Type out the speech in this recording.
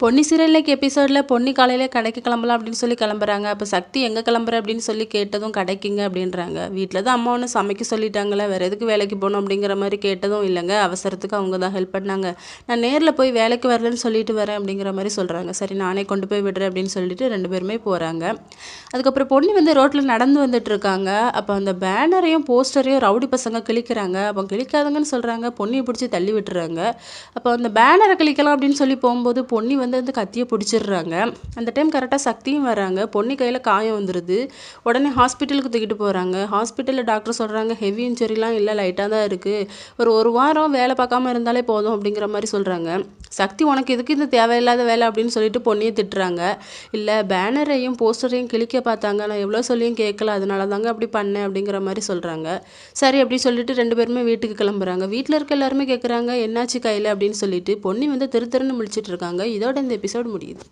Ponni serial எபிசோடில் பொன்னி காலையில் கடைக்கு கிளம்பலாம் அப்படின்னு சொல்லி கிளம்புறாங்க. அப்போ சக்தி எங்கே கிளம்புற அப்படின்னு சொல்லி கேட்டதும் கடைக்குங்க அப்படின்றாங்க. வீட்டில் தான் அம்மா ஒன்று சமைக்க சொல்லிட்டாங்களே, வேறு எதுக்கு வேலைக்கு போகணும் அப்படிங்கிற மாதிரி கேட்டதும் இல்லைங்க, அவசரத்துக்கு அவங்க தான் ஹெல்ப் பண்ணாங்க. நான் நேரில் போய் வேலைக்கு வரலன்னு சொல்லிட்டு வரேன் அப்படிங்கிற மாதிரி சொல்கிறாங்க. சரி நானே கொண்டு போய் விடுறேன் அப்படின்னு சொல்லிட்டு 2 பேருமே போகிறாங்க. அதுக்கப்புறம் பொன்னி வந்து ரோட்டில் நடந்து வந்துட்டு இருக்காங்க. அப்போ அந்த பேனரையும் போஸ்டரையும் ரவுடி பசங்க கிழிக்கிறாங்க. அப்போ கிழிக்காதங்கன்னு சொல்கிறாங்க. பொன்னியை பிடிச்சி தள்ளி விட்டுறாங்க. அப்போ அந்த பேனரை கிழிக்கலாம் அப்படின்னு சொல்லி போகும்போது பொன்னி வந்து அந்த கத்தியை பிடிச்சிடுறாங்க. அந்த டைம் கரெக்டாக சக்தியும் வராங்க. பொன்னி கையில் காயம் வந்துடுது. உடனே ஹாஸ்பிட்டலுக்கு தூக்கிட்டு போகிறாங்க. ஹாஸ்பிட்டலில் டாக்டர் சொல்கிறாங்க ஹெவி இன்ஜுரிலாம் இல்லை, லைட்டாக தான் இருக்குது, ஒரு வாரம் வேலை பார்க்காம இருந்தாலே போதும் அப்படிங்கிற மாதிரி சொல்கிறாங்க. சக்தி உனக்கு எதுக்கு இந்த தேவையில்லாத வேலை அப்படின்னு சொல்லிட்டு பொன்னியை திட்டுறாங்க. இல்லை பேனரையும் போஸ்டரையும் கிழிக்க பார்த்தாங்க, நான் எவ்வளோ சொல்லியும் கேட்கல, அதனால தாங்க அப்படி பண்ணேன் அப்படிங்கிற மாதிரி சொல்கிறாங்க. சரி அப்படி சொல்லிட்டு 2 பேருமே வீட்டுக்கு கிளம்புறாங்க. வீட்டில் இருக்க எல்லாருமே கேட்குறாங்க என்னாச்சு கையில் அப்படின்னு சொல்லிட்டு. பொன்னி வந்து திரு திருன்னு முழிச்சிட்டு இருக்காங்க. இதோட இந்த எபிசோட் முடியுது.